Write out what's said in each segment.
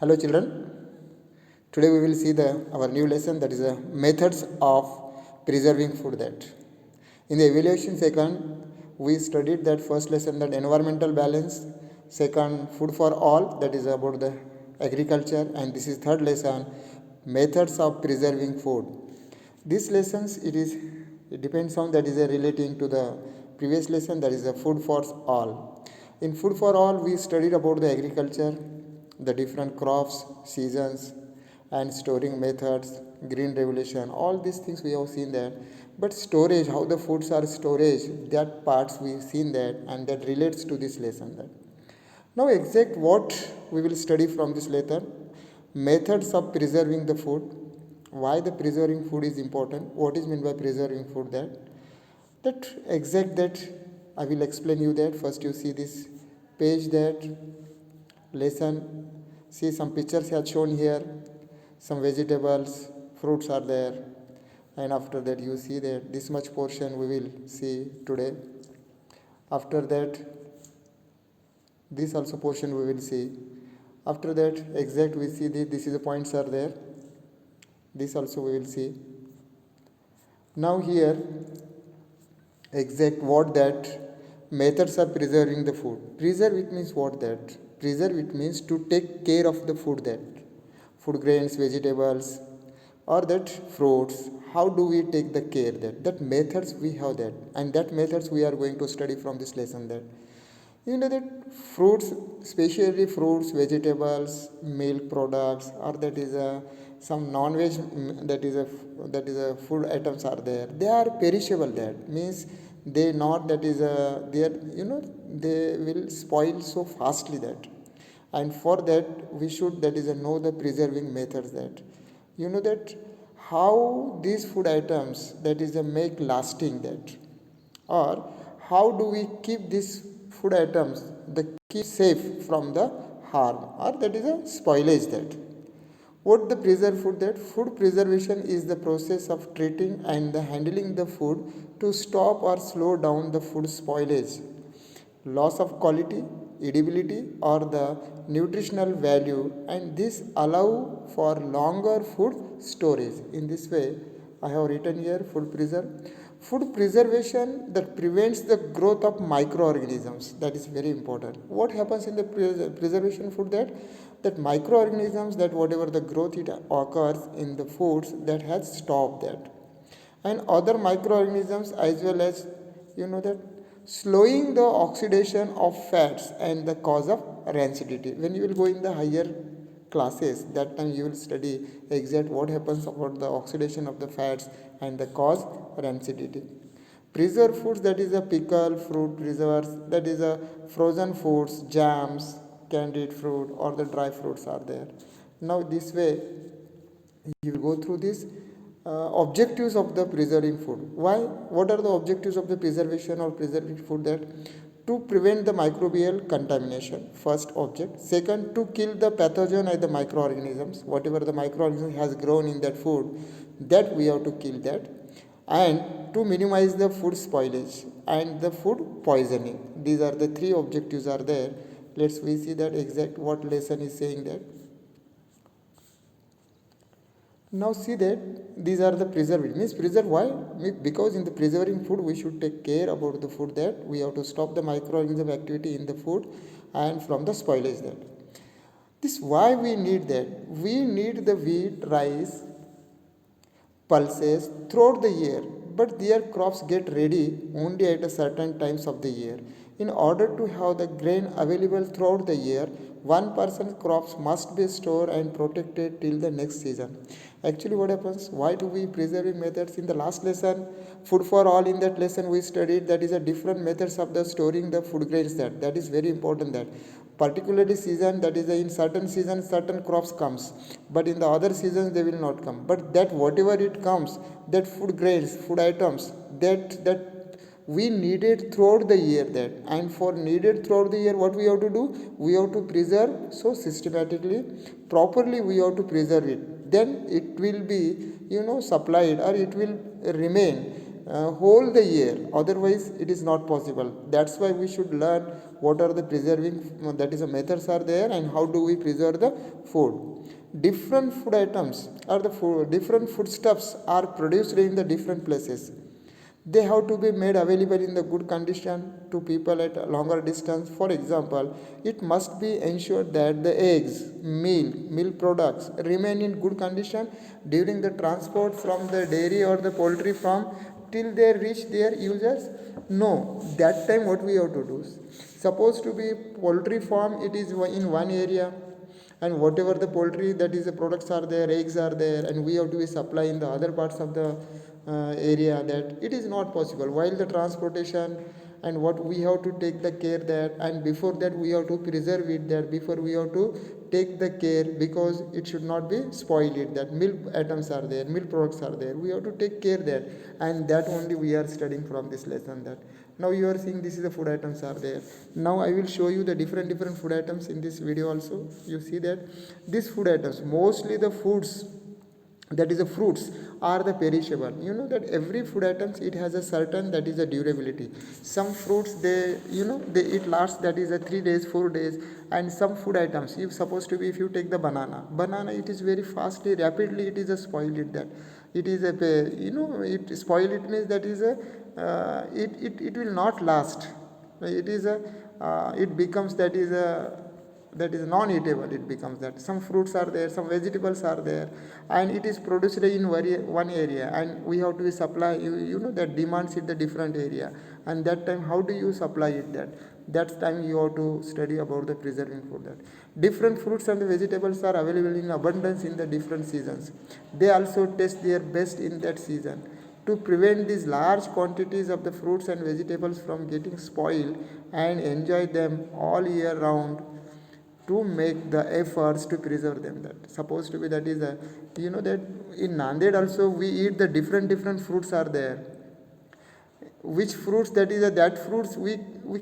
Hello children, today we will see our new lesson, that is methods of preserving food. That in the evaluation second we studied that first lesson, that environmental balance, second food for all, that is about the agriculture, and this is third lesson, methods of preserving food. These lessons it depends on, that is relating to the previous lesson, that is the food for all. In food for all we studied about the agriculture, the different crops, seasons, and storing methods, green revolution, all these things we have seen that. But storage, how the foods are storage, that parts we've seen that, and that relates to this lesson. That now exact what we will study from this lesson, methods of preserving the food, why the preserving food is important, what is meant by preserving food. That exact that I will explain you. That first you see this page, that lesson, see some pictures are shown here, some vegetables, fruits are there, and after that you see that this much portion we will see today. After that this also portion we will see. After that exact we see this is the points are there, this also we will see. Now here exact what that methods of preserving the food. Preserve it means what? That preserve it means to take care of the food, that food grains, vegetables, or that fruits. How do we take the care? That methods we have that, and that methods we are going to study from this lesson. That you know that fruits, especially fruits, vegetables, milk products, or that is some non-veg, that is a food items are there. They are perishable. That means they not, that is they are, they will spoil so fastly. That and for that we should, that is know the preserving methods. That that how these food items, that is make lasting. That or how do we keep these food items the keep safe from the harm, or that is a spoilage. That what the preserve food? That food preservation is the process of treating and the handling the food to stop or slow down the food spoilage, loss of quality, edibility, or the nutritional value, and this allow for longer food storage. In this way I have written here food preserve. Food preservation that prevents the growth of microorganisms, that is very important. What happens in the preservation food? That microorganisms, that whatever the growth it occurs in the foods, that has stopped. That and other microorganisms, as well as that slowing the oxidation of fats and the cause of rancidity. When you will go in the higher classes, that time you will study exact what happens about the oxidation of the fats and the cause rancidity. Preserved foods, that is a pickle, fruit preserves, that is a frozen foods, jams, candied fruit, or the dry fruits are there. Now this way you will go through this objectives of the preserving food. Why? What are the objectives of the preservation or preserving food? That to prevent the microbial contamination, first object. Second, to kill the pathogen and the microorganisms, whatever the microorganism has grown in that food, that we have to kill that. And to minimize the food spoilage and the food poisoning. These are the three objectives are there. Let's we see that exact what lesson is saying. That now see that these are the preserved. Means preserve, why? Because in the preserving food we should take care about the food, that we have to stop the microorganism activity in the food and from the spoilage. That this why we need that. We need the wheat, rice, pulses throughout the year, but their crops get ready only at a certain times of the year. In order to have the grain available throughout the year, one person's crops must be stored and protected till the next season. Actually what happens, why do we preserving methods? In the last lesson, food for all, in that lesson we studied that is a different methods of the storing the food grains. That is very important. That particularly season, that is in certain seasons certain crops comes, but in the other seasons they will not come. But that whatever it comes, that food grains, food items, that we needed throughout the year. That and for needed throughout the year, what we have to do? We have to preserve so systematically, properly we have to preserve it. Then it will be supplied, or it will remain hold the year, otherwise it is not possible. That's why we should learn what are the preserving that is the methods are there, and how do we preserve the food. Different food items or the food, different foodstuffs are produced in the different places. They have to be made available in the good condition to people at a longer distance. For example, it must be ensured that the eggs, milk products remain in good condition during the transport from the dairy or the poultry farm till they reach their users. No, that time what we have to do, supposed to be poultry farm, it is in one area, and whatever the poultry that is the products are there, eggs are there, and we have to be supply in the other parts of the area, that it is not possible. While the transportation and what we have to take the care that, and before that we have to preserve it, that before we have to take the care, because it should not be spoiled it, that milk items are there, milk products are there, we have to take care that. And that only we are studying from this lesson. That now you are seeing this is the food items are there. Now I will show you the different food items in this video also. You see that these food items, mostly the foods, that is the fruits, are the perishable. You know that every food items, it has a certain, that is a durability. Some fruits, they, they, it lasts, that is a 3 days, 4 days. And some food items, if supposed to be, if you take the banana, it is very fastly, rapidly it is a spoiled it, that it is a, it spoil it means that is a it will not last. It is a it becomes, that is a, that is non-eatable, it becomes that. Some fruits are there, some vegetables are there, and it is produced in one area, and we have to supply, you know that demands it the different area, and that time how do you supply it, that time you have to study about the preserving food. That different fruits and vegetables are available in abundance in the different seasons. They also taste their best in that season. To prevent these large quantities of the fruits and vegetables from getting spoiled and enjoy them all year round, to make the efforts to preserve them. That supposed to be, that is a, that in Nanded also we eat the different fruits are there. Which fruits, that is that fruits we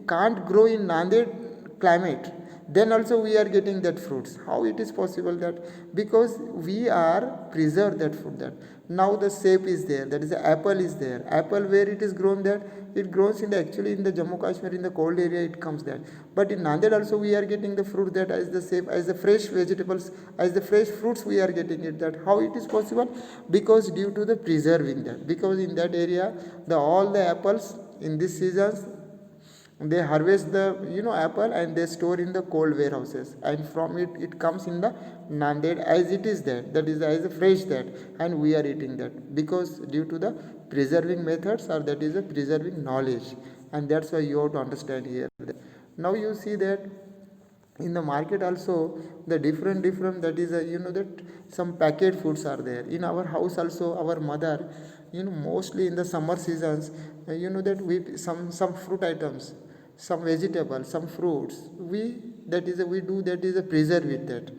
can't grow in Nanded climate, then also we are getting that fruits. How it is possible? That because we are preserved that food. That now the shape is there, that is the apple is there. Apple, where it is grown, that it grows in the, actually in the Jammu Kashmir, in the cold area it comes there. But in Nanded also we are getting the fruit, that as the shape, as the fresh vegetables, as the fresh fruits we are getting it. That how it is possible? Because due to the preserving that, because in that area the all the apples in this seasons, they harvest the apple, and they store in the cold warehouses, and from it comes in the Nanded as it is there, that is as a fresh that, and we are eating that, because due to the preserving methods, or that is a preserving knowledge. And that's why you have to understand here. Now you see that in the market also the different, that is a, that some packet foods are there. In our house also, our mother, mostly in the summer seasons, that we some fruit items, some vegetables, some fruits, we, that is a, we do, that is a preserve with that.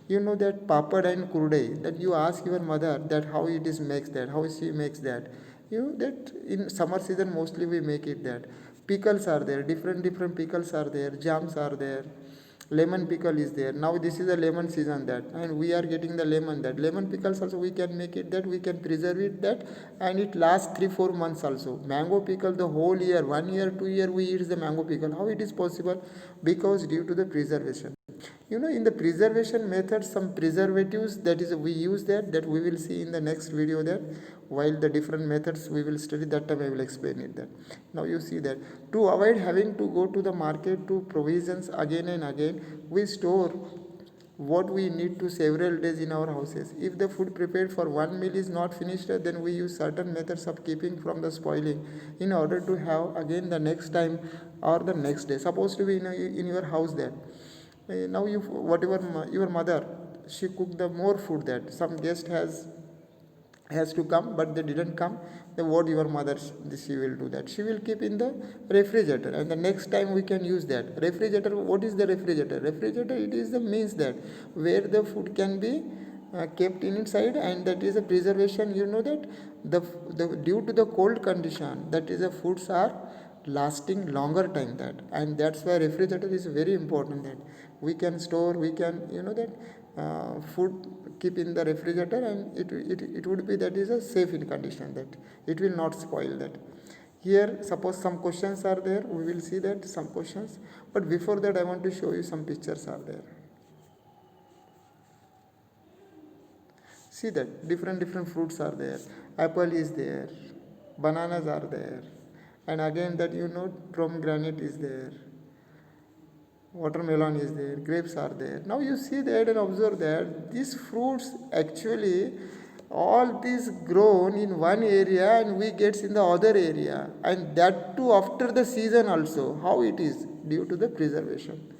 That papad and kurdai, that you ask your mother that how it is makes that, how she makes that. That in summer season mostly we make it. That pickles are there, different pickles are there, jams are there, lemon pickle is there. Now this is a lemon season, that, and we are getting the lemon, that lemon pickles also we can make it, that we can preserve it, that, and it lasts 3-4 months also. Mango pickle, the whole year, 1 year, 2 year we eat the mango pickle. How it is possible? Because due to the preservation. In the preservation method, some preservatives, that is we use that we will see in the next video. That while the different methods we will study, that time I will explain it. That now you see that to avoid having to go to the market to provisions again and again, we store what we need to several days in our houses. If the food prepared for one meal is not finished, then we use certain methods of keeping from the spoiling, in order to have again the next time or the next day. Supposed to be in your house, that now you, whatever your mother, she cooked the more food, that some guest has to come, but they didn't come, then what your mother, she will do, that she will keep in the refrigerator, and the next time we can use that refrigerator. What is the refrigerator? It is the means that where the food can be kept inside, and that is a preservation. That the due to the cold condition, that is the foods are lasting longer time, that, and that's why refrigerator is very important. That We can store, we can that food keep in the refrigerator, and it would be that is a safe in condition, that it will not spoil that. Here suppose some questions are there, we will see that some questions, but before that I want to show you some pictures are there. See that different fruits are there. Apple is there, bananas are there, and again that pomegranate is there, watermelon is there, grapes are there. Now you see that and observe that these fruits actually all these grown in one area and we gets in the other area, and that too after the season also. How it is? Due to the preservation.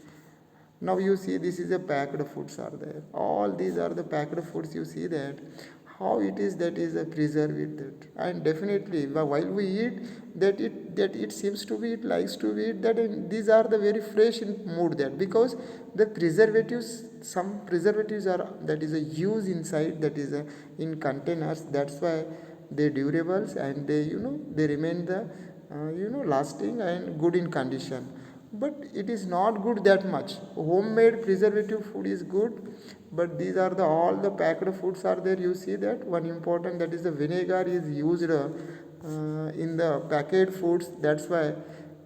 Now you see this is a packed foods are there. All these are the packed foods. You see that how it is, that is a preserved that, and definitely while we eat that it seems to be, it likes to be eat that, and these are the very fresh in mood, that because the preservatives, some preservatives are that is a use inside, that is a in containers. That's why they durables, and they remain the lasting and good in condition. But it is not good that much. Homemade preservative food is good, but these are the all the packed foods are there. You see that one important, that is the vinegar is used in the packaged foods. That's why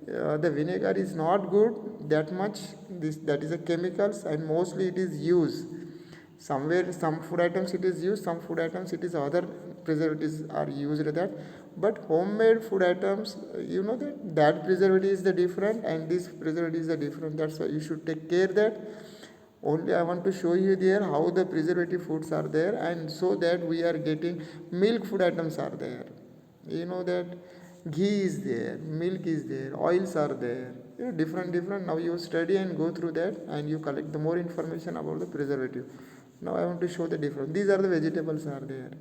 the vinegar is not good that much. This that is a chemicals, and mostly it is used somewhere. Some food items it is used, some food items it is other preservatives are used that. But homemade food items, that preservative is the different, and this preservative is the different. That's why you should take care that. Only I want to show you there how the preservative foods are there, and so that we are getting milk food items are there. That ghee is there, milk is there, oils are there. Different. Now you study and go through that, and you collect the more information about the preservative. Now I want to show the difference. These are the vegetables are there.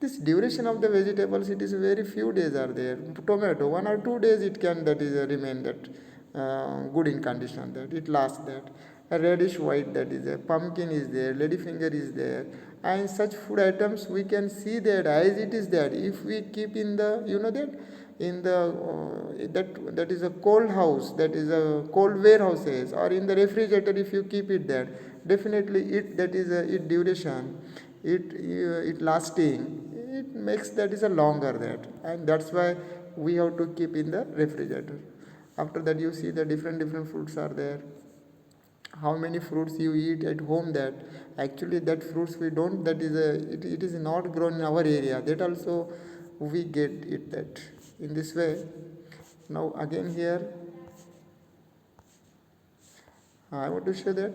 This duration of the vegetables, it is very few days are there. Tomato 1 or 2 days it can, that is remain that good in condition, that it lasts that. A reddish white, that is a pumpkin is there, ladyfinger is there, and such food items we can see that as it is that if we keep in the that in the that is a cold house, that is a cold warehouses, or in the refrigerator, if you keep it there, definitely it that is a it duration, it lasting, it makes that is a longer that, and that's why we have to keep in the refrigerator. After that you see the different fruits are there. How many fruits you eat at home, that actually that fruits we don't, that is it is not grown in our area, that also we get it that in this way. Now again here I want to show that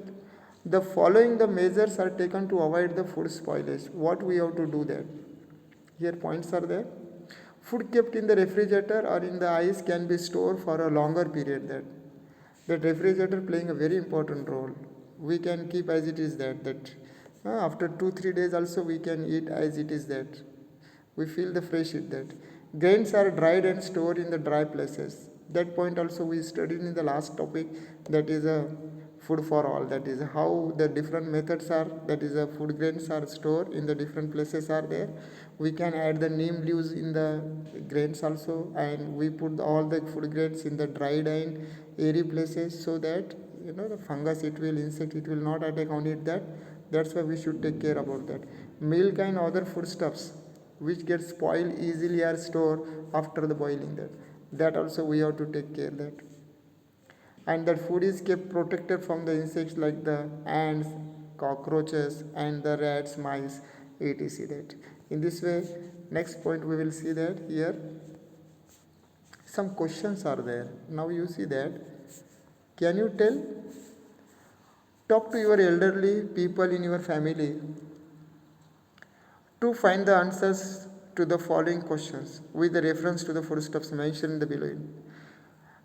the following the measures are taken to avoid the food spoilage. What we have to do that? Here points are there. Food kept in the refrigerator or in the ice can be stored for a longer period. That refrigerator playing a very important role. We can keep as it is that after 2-3 days also we can eat as it is that. We feel the fresh eat that. Grains are dried and stored in the dry places. That point also we studied in the last topic, that is a food for all, that is how the different methods are, that is a food grains are stored in the different places are there. We can add the neem leaves in the grains also, and we put all the food grains in the dried and airy places, so that the fungus, it will insect, it will not attack on it that. That's why we should take care about that. Milk and other foodstuffs which get spoiled easily are stored after the boiling that also we have to take care that. And that food is kept protected from the insects like the ants, cockroaches, and the rats, mice, etc. That in this way, next point we will see that here some questions are there. Now you see that, can you talk to your elderly people in your family to find the answers to the following questions with the reference to the foodstuffs mentioned in the below.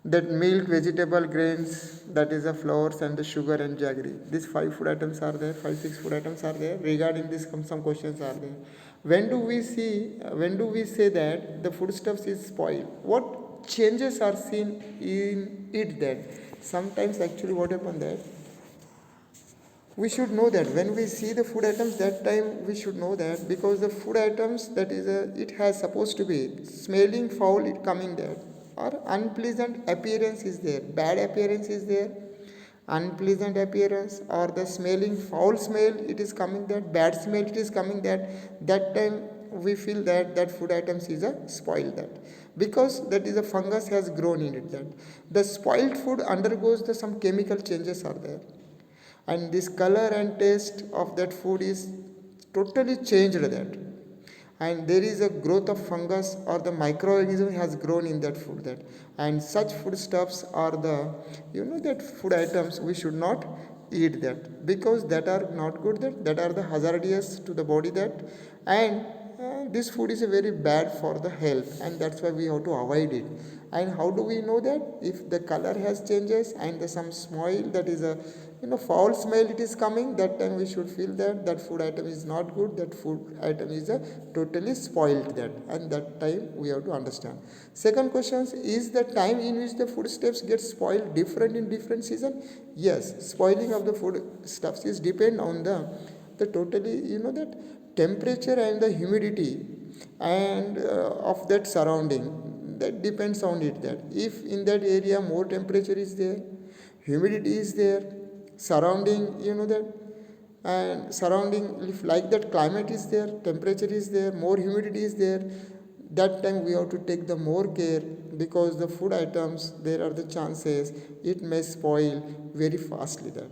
That milk, vegetable, grains, that is the flours and the sugar and jaggery. These 5 food items are there, 5-6 food items are there. Regarding this, some questions are there. When do we say that the foodstuffs is spoiled? What changes are seen in it that? Sometimes actually what happens that we should know that when we see the food items, that time we should know that, because the food items, that is it has supposed to be smelling foul, it coming there, or unpleasant appearance is there, bad appearance is there, unpleasant appearance or the smelling foul smell it is coming, that bad smell it is coming, that time we feel that that food items is a spoiled, that because that is a fungus has grown in it, that the spoiled food undergoes the some chemical changes are there, and this color and taste of that food is totally changed, that and there is a growth of fungus or the microorganism has grown in that food, that and such foodstuffs are the, that food items we should not eat, that because that are not good, that are the hazardous to the body, that and this food is a very bad for the health, and that's why we have to avoid it. And how do we know that? If the color has changes and the some smell, that is a, foul smell it is coming, that time we should feel that that food item is not good, that food item is a totally spoiled, that and that time we have to understand. Second question is the time in which the foodstuffs get spoiled different in different season. Yes, spoiling of the food stuffs is depend on the totally, that temperature and the humidity and of that surrounding, that depends on it, that if in that area more temperature is there, humidity is there, surrounding, that and surrounding, if like that climate is there, temperature is there, more humidity is there, that time we have to take the more care, because the food items there are the chances it may spoil very fastly, that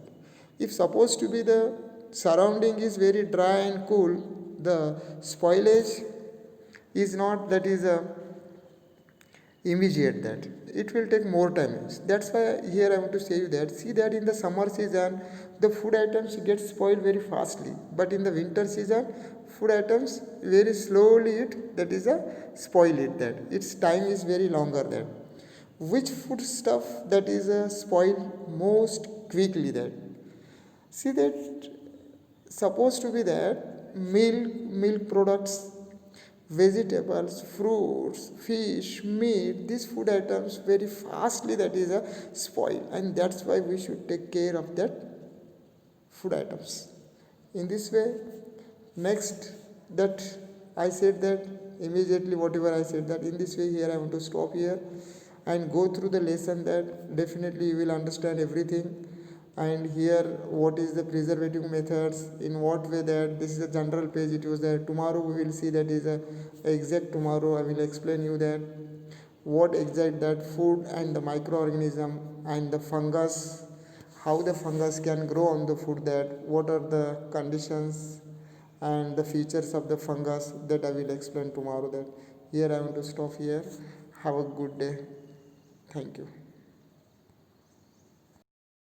if supposed to be the surrounding is very dry and cool, the spoilage is not, that is a immediate, that it will take more time. That's why here I want to say you that, see that in the summer season the food items get spoiled very fastly, but in the winter season food items very slowly it, that is a spoil it, that its time is very longer, that which food stuff that is a spoil most quickly, that see that supposed to be that milk products, vegetables, fruits, fish, meat, these food items very fastly that is a spoil, and that's why we should take care of that food items in this way. Next, that I said that immediately whatever I said, that in this way here I want to stop here and go through the lesson, that definitely you will understand everything. And here what is the preservative methods, in what way, that this is a general page it was there. Tomorrow we will see, that is a exact, tomorrow I will explain you that what exact that food and the microorganism and the fungus, how the fungus can grow on the food, that what are the conditions and the features of the fungus, that I will explain tomorrow. That here I want to stop here. Have a good day. Thank you.